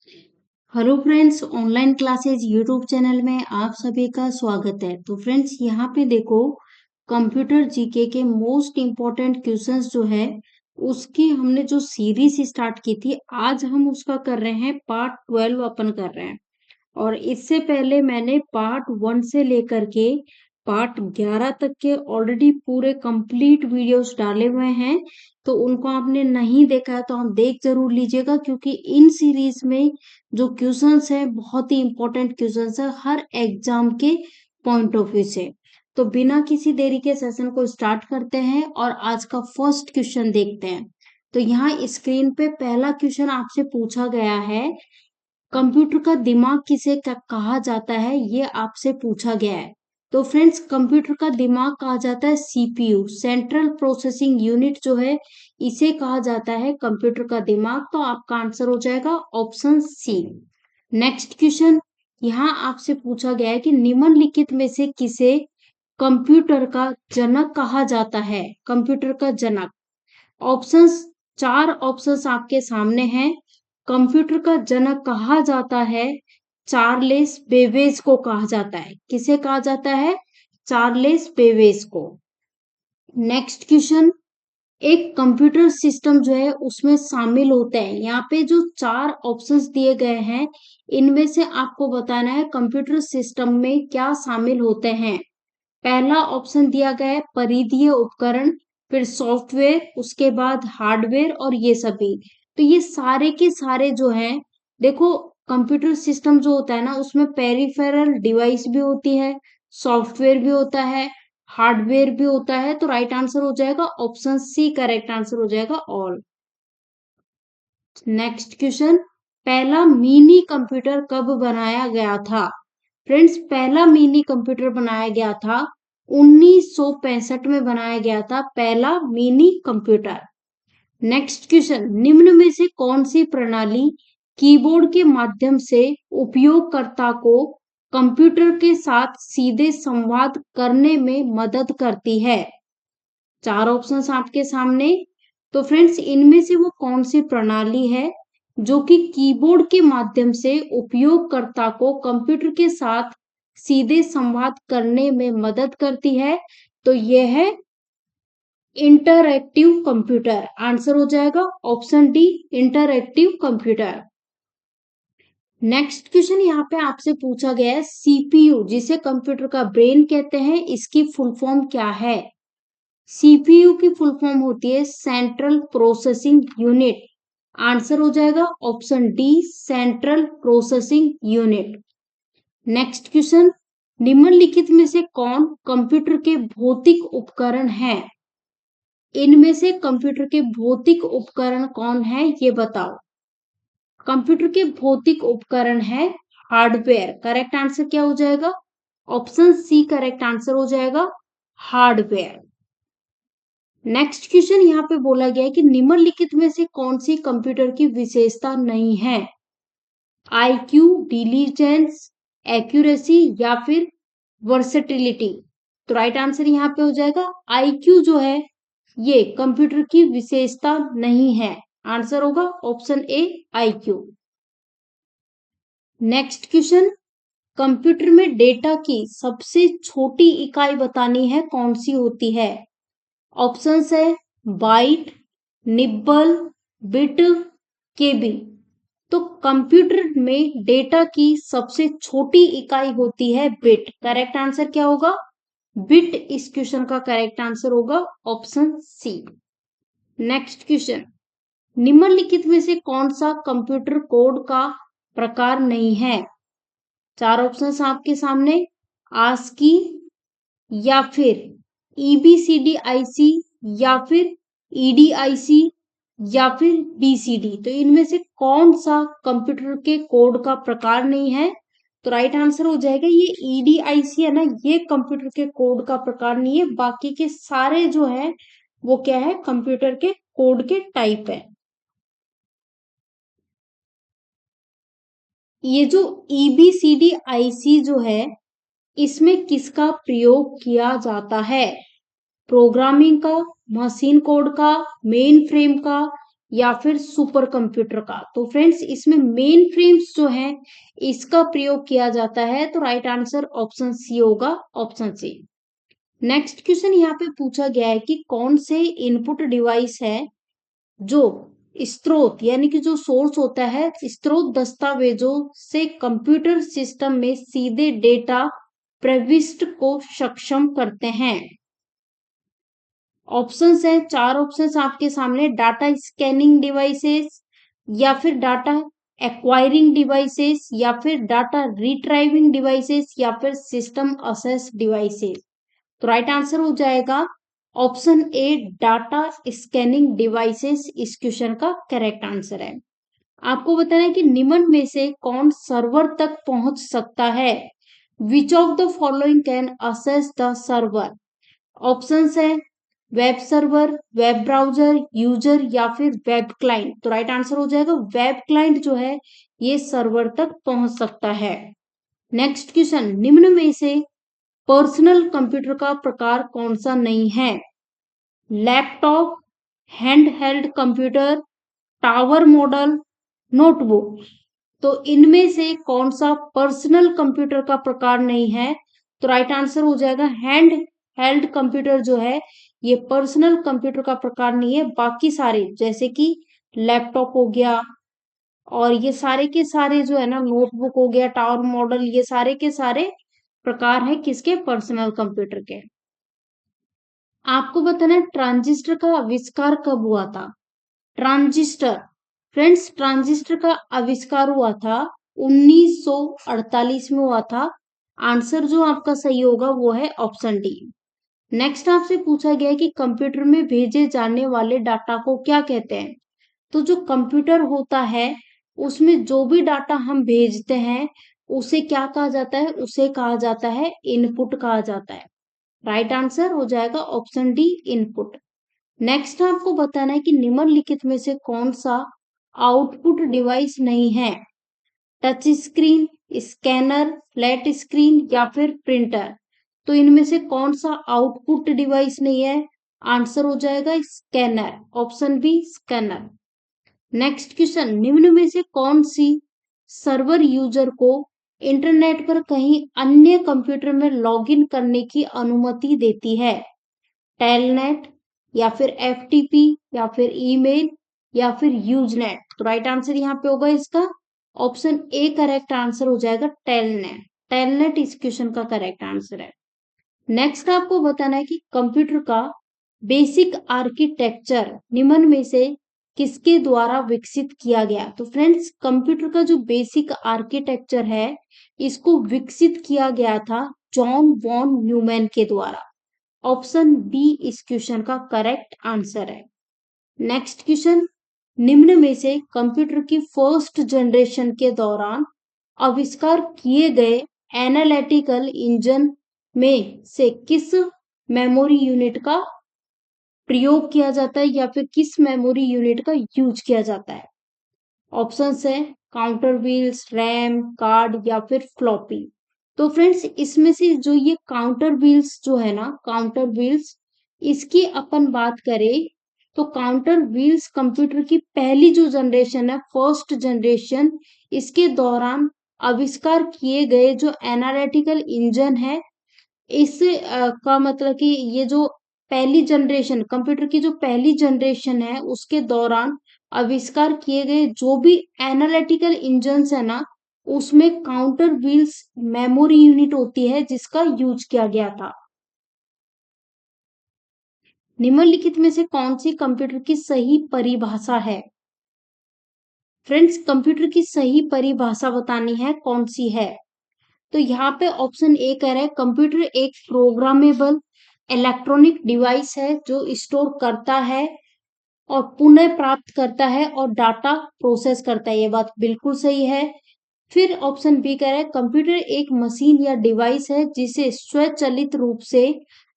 Hello friends, online classes YouTube channel में आप सभी का स्वागत है। तो फ्रेंड्स, यहाँ पे देखो, कंप्यूटर जीके के मोस्ट इम्पोर्टेंट क्वेश्चंस जो है उसकी हमने जो सीरीज स्टार्ट की थी, आज हम उसका कर रहे हैं पार्ट 12 अपन कर रहे हैं। और इससे पहले मैंने पार्ट 1 से लेकर के पार्ट 11 तक के ऑलरेडी पूरे कंप्लीट वीडियोस डाले हुए हैं। तो उनको आपने नहीं देखा है तो आप देख जरूर लीजिएगा, क्योंकि इन सीरीज में जो क्वेश्चंस है बहुत ही इंपॉर्टेंट क्वेश्चंस है हर एग्जाम के पॉइंट ऑफ व्यू से। तो बिना किसी देरी के सेशन को स्टार्ट करते हैं और आज का फर्स्ट क्वेश्चन देखते हैं। तो यहाँ स्क्रीन पे पहला क्वेश्चन आपसे पूछा गया है, कंप्यूटर का दिमाग किसे कहा जाता है, ये आपसे पूछा गया है। तो फ्रेंड्स, कंप्यूटर का दिमाग कहा जाता है सीपीयू, सेंट्रल प्रोसेसिंग यूनिट जो है इसे कहा जाता है कंप्यूटर का दिमाग। तो आपका आंसर हो जाएगा ऑप्शन सी। नेक्स्ट क्वेश्चन, यहाँ आपसे पूछा गया है कि निम्नलिखित में से किसे कंप्यूटर का जनक कहा जाता है। कंप्यूटर का जनक, ऑप्शंस, 4 ऑप्शंस आपके सामने हैं। कंप्यूटर का जनक कहा जाता है चार्लेस बेबेज को कहा जाता है। किसे कहा जाता है? चार्लेस बेबेज को। नेक्स्ट क्वेश्चन, एक कंप्यूटर सिस्टम जो है उसमें शामिल होते हैं, यहाँ पे जो 4 ऑप्शंस दिए गए हैं इनमें से आपको बताना है कंप्यूटर सिस्टम में क्या शामिल होते हैं। पहला ऑप्शन दिया गया है परिधीय उपकरण, फिर सॉफ्टवेयर, उसके बाद हार्डवेयर और ये सभी। तो ये सारे के सारे जो हैं, देखो, कंप्यूटर सिस्टम जो होता है ना उसमें पेरिफेरल डिवाइस भी होती है, सॉफ्टवेयर भी होता है, हार्डवेयर भी होता है। तो राइट आंसर हो जाएगा ऑप्शन सी, करेक्ट आंसर हो जाएगा ऑल। नेक्स्ट क्वेश्चन, पहला मिनी कंप्यूटर कब बनाया गया था? फ्रेंड्स, पहला मिनी कंप्यूटर बनाया गया था 1965 में बनाया गया था पहला मिनी कंप्यूटर। नेक्स्ट क्वेश्चन, निम्न में से कौन सी प्रणाली कीबोर्ड के माध्यम से उपयोगकर्ता को कंप्यूटर के साथ सीधे संवाद करने में मदद करती है? 4 ऑप्शंस आपके सामने। तो फ्रेंड्स, इनमें से वो कौन सी प्रणाली है जो कि कीबोर्ड के माध्यम से उपयोगकर्ता को कंप्यूटर के साथ सीधे संवाद करने में मदद करती है? तो यह है इंटरएक्टिव कंप्यूटर। आंसर हो जाएगा option D, interactive computer. Next question, यहाँ पे आपसे पूछा गया है सीपीयू जिसे कंप्यूटर का ब्रेन कहते हैं, इसकी फुल फॉर्म क्या है? सीपीयू की फुल फॉर्म होती है सेंट्रल प्रोसेसिंग यूनिट। आंसर हो जाएगा option D, central processing unit. Next question, निम्नलिखित में से कौन कंप्यूटर के भौतिक उपकरण हैं? इनमें से कंप्यूटर के भौतिक उपकरण कौन है, ये बताओ। कंप्यूटर के भौतिक उपकरण है हार्डवेयर। करेक्ट आंसर क्या हो जाएगा? ऑप्शन सी करेक्ट आंसर हो जाएगा, हार्डवेयर। नेक्स्ट क्वेश्चन, यहाँ पे बोला गया है कि निम्नलिखित में से कौन सी कंप्यूटर की विशेषता नहीं है? आईक्यू, डिलीजेंस, एक्यूरेसी या फिर वर्सेटिलिटी। तो राइट आंसर यहाँ पे हो जाएगा आईक्यू जो है ये कंप्यूटर की विशेषता नहीं है। आंसर होगा option A, IQ. Next question, computer में डेटा की सबसे छोटी इकाई बतानी है, कौन सी होती है? ऑप्शंस है बाइट, निब्बल, बिट, केबी। तो कंप्यूटर में डेटा की सबसे छोटी इकाई होती है बिट। करेक्ट आंसर क्या होगा? बिट इस क्वेश्चन का करेक्ट आंसर होगा ऑप्शन सी। नेक्स्ट क्वेश्चन, निम्नलिखित में से कौन सा कंप्यूटर कोड का प्रकार नहीं है? 4 ऑप्शंस आपके सामने, आस्की या फिर EBCDIC या फिर EDIC या फिर BCD। तो इनमें से कौन सा कंप्यूटर के कोड का प्रकार नहीं है? तो राइट आंसर हो जाएगा ये EDIC है ना, ये कंप्यूटर के कोड का प्रकार नहीं है। बाकी के सारे जो है वो क्या है, कंप्यूटर के कोड के टाइप है। ये जो EBCDIC जो है इसमें किसका प्रयोग किया जाता है? प्रोग्रामिंग का, मशीन कोड का, मेन फ्रेम का या फिर सुपर कंप्यूटर का। तो फ्रेंड्स इसमें मेन फ्रेम्स जो है इसका प्रयोग किया जाता है। तो राइट आंसर ऑप्शन सी होगा, ऑप्शन सी। नेक्स्ट क्वेश्चन यहाँ पे पूछा गया है कि कौन से इनपुट डिवाइस है जो स्रोत यानी कि जो सोर्स होता है स्रोत दस्तावेजों से कंप्यूटर सिस्टम में सीधे डेटा प्रविष्ट को सक्षम करते हैं। ऑप्शंस हैं, चार ऑप्शंस आपके सामने। डाटा स्कैनिंग डिवाइसेस, या फिर डाटा एक्वायरिंग डिवाइसेस, या फिर डाटा रिट्राइविंग डिवाइसेस, या फिर सिस्टम असेस डिवाइसेस। तो राइट आंसर हो जाएगा option A, data scanning devices इस क्वेश्चन का करेक्ट आंसर है। आपको बताना है कि निम्न में से कौन सर्वर तक पहुंच सकता है। Which of the following can access the server. Options है web server, web browser, user, या फिर वेब क्लाइंट। तो राइट आंसर हो जाएगा वेब क्लाइंट जो है ये सर्वर तक पहुंच सकता है। नेक्स्ट क्वेश्चन, निम्न में से पर्सनल कंप्यूटर का प्रकार कौन सा नहीं है। Laptop, hand held computer, tower model, notebook. तो इनमें से कौन सा पर्सनल कंप्यूटर का प्रकार नहीं है। तो राइट आंसर हो जाएगा हैंड हेल्ड कंप्यूटर जो है ये पर्सनल कंप्यूटर का प्रकार नहीं है। बाकी सारे जैसे कि लैपटॉप हो गया और ये सारे के सारे जो है ना, नोटबुक हो गया, टावर मॉडल, ये सारे के सारे प्रकार है किसके, पर्सनल कंप्यूटर के। आपको बताना है ट्रांजिस्टर का आविष्कार कब हुआ था। ट्रांजिस्टर, फ्रेंड्स ट्रांजिस्टर का आविष्कार हुआ था 1948 में हुआ था। आंसर जो आपका सही होगा वो है ऑप्शन डी। नेक्स्ट आपसे पूछा गया है कि कंप्यूटर में भेजे जाने वाले डाटा को क्या कहते हैं। तो जो कंप्यूटर होता है उसमें जो भी डाटा हम भेजते हैं उसे क्या कहा जाता है, उसे कहा जाता है इनपुट कहा जाता है। राइट आंसर हो जाएगा ऑप्शन डी, इनपुट। नेक्स्ट आपको बताना है कि निम्नलिखित में से कौन सा आउटपुट डिवाइस नहीं है। Touch screen, scanner, flat screen, या फिर प्रिंटर। तो इनमें से कौन सा आउटपुट डिवाइस नहीं है। आंसर हो जाएगा scanner, option B scanner. Next question, निम्न में से कौन सी सर्वर यूजर को इंटरनेट पर कहीं अन्य कंप्यूटर में लॉगिन करने की अनुमति देती है। टेलनेट, या फिर एफटीपी, या फिर ईमेल, या फिर यूजनेट। तो राइट आंसर यहाँ पे होगा इसका ऑप्शन ए करेक्ट आंसर हो जाएगा टेलनेट। टेलनेट इस क्वेश्चन का करेक्ट आंसर है। नेक्स्ट आपको बताना है कि कंप्यूटर का बेसिक आर्किटेक्चर निम्न में से किसके द्वारा विकसित किया गया। तो फ्रेंड्स कंप्यूटर का जो बेसिक आर्किटेक्चर है इसको विकसित किया गया था जॉन वॉन न्यूमैन के द्वारा। ऑप्शन बी इस क्वेश्चन का करेक्ट आंसर है। नेक्स्ट क्वेश्चन, निम्न में से कंप्यूटर की फर्स्ट जनरेशन के दौरान आविष्कार किए गए एनालिटिकल इंजन में से किस मेमोरी यूनिट का प्रयोग किया जाता है या फिर किस मेमोरी यूनिट का यूज किया जाता है। ऑप्शंस है काउंटर व्हील्स, रैम, कार्ड, या फिर फ्लॉपी। तो फ्रेंड्स इसमें से जो ये काउंटर व्हील्स जो है ना, काउंटर व्हील्स, इसकी अपन बात करें तो काउंटर व्हील्स कंप्यूटर की पहली जो जनरेशन है, फर्स्ट जनरेशन, इसके दौरान आविष्कार किए गए जो एनालिटिकल इंजन है इस का मतलब कि ये जो पहली जनरेशन कंप्यूटर की जो पहली जनरेशन है उसके दौरान आविष्कार किए गए जो भी एनालिटिकल इंजन्स है ना उसमें काउंटर व्हील्स मेमोरी यूनिट होती है जिसका यूज किया गया था। निम्नलिखित में से कौन सी कंप्यूटर की सही परिभाषा है। फ्रेंड्स कंप्यूटर की सही परिभाषा बतानी है कौन सी है। तो यहाँ पे ऑप्शन ए कह रहा है कंप्यूटर एक प्रोग्रामेबल इलेक्ट्रॉनिक डिवाइस है जो स्टोर करता है और पुनः प्राप्त करता है और डाटा प्रोसेस करता है। ये बात बिल्कुल सही है। फिर ऑप्शन बी कह रहा है कंप्यूटर एक मशीन या डिवाइस है जिसे स्वचालित रूप से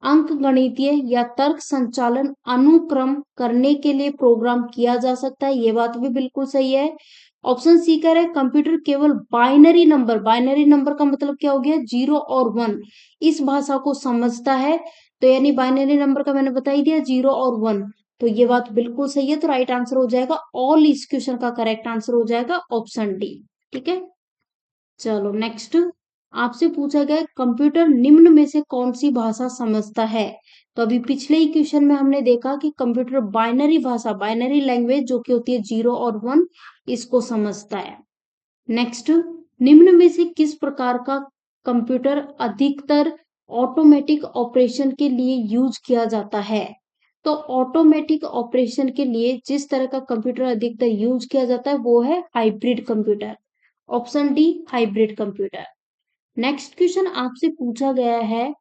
अंकगणितीय या तर्क संचालन अनुक्रम करने के लिए प्रोग्राम किया जा सकता है। ये बात भी बिल्कुल सही है। ऑप्शन सी कह रहा है कंप्यूटर केवल बाइनरी नंबर का मतलब क्या हो गया, 0 और 1, इस भाषा को समझता है। तो यानी बाइनरी नंबर का मैंने बता ही दिया 0 और 1। तो ये बात बिल्कुल सही है, तो राइट आंसर हो जाएगा ऑल, इस क्वेश्चन का करेक्ट आंसर हो जाएगा ऑप्शन डी। ठीक है, चलो नेक्स्ट आपसे पूछा गया कंप्यूटर निम्न में से कौन सी भाषा समझता है। तो अभी पिछले ही क्वेश्चन में हमने देखा कि कंप्यूटर बाइनरी भाषा, बाइनरी लैंग्वेज जो कि होती है 0 और 1, इसको समझता है। नेक्स्ट, निम्न में से किस प्रकार का कंप्यूटर अधिकतर ऑटोमेटिक ऑपरेशन के लिए यूज किया जाता है। तो ऑटोमेटिक ऑपरेशन के लिए जिस तरह का कंप्यूटर अधिकतर यूज किया जाता है वो है hybrid computer. Option D, hybrid computer. Next question आपसे पूछा गया है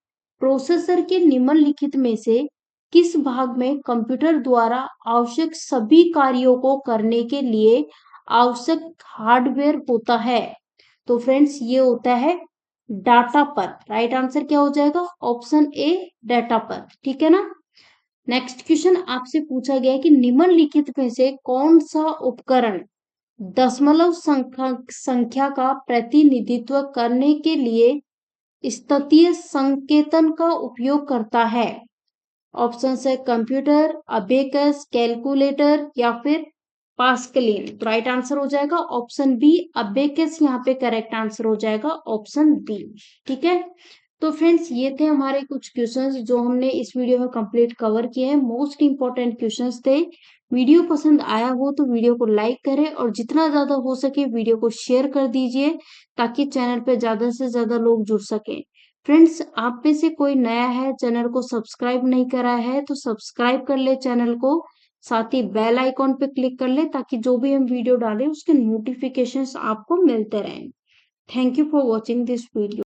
प्रोसेसर के निम्नलिखित में से किस भाग में कंप्यूटर द्वारा आवश्यक सभी कार्यों को करने के लिए आवश्यक हार्डवेयर होता है। तो फ्रेंड्स ये होता है डाटा पर। राइट आंसर क्या हो जाएगा, ऑप्शन ए, डाटा पर। ठीक है ना। नेक्स्ट क्वेश्चन आपसे पूछा गया है कि निम्नलिखित में से कौन सा उपकरण दशमलव संख्या का प्रतिनिधित्व करने के लिए स्थीय संकेतन का उपयोग करता है। ऑप्शन है कंप्यूटर, अबेकस, कैलकुलेटर या फिर पास्कलिन। तो राइट आंसर हो जाएगा ऑप्शन बी, अबेकस यहाँ पे करेक्ट आंसर हो जाएगा ऑप्शन बी। ठीक है, तो फ्रेंड्स ये थे हमारे कुछ क्वेश्चंस जो हमने इस वीडियो में कंप्लीट कवर किए हैं। मोस्ट इंपॉर्टेंट क्वेश्चंस थे। वीडियो पसंद आया हो तो वीडियो को लाइक करें और जितना ज्यादा हो सके वीडियो को शेयर कर दीजिए ताकि चैनल पे ज्यादा से ज्यादा लोग जुड़ सके। फ्रेंड्स आप में से कोई नया है, चैनल को सब्सक्राइब नहीं करा है तो सब्सक्राइब कर ले चैनल को, साथ ही बेल आइकॉन पे क्लिक कर ले ताकि जो भी हम वीडियो डालें उसके नोटिफिकेशंस आपको मिलते रहें। Thank you for watching this video.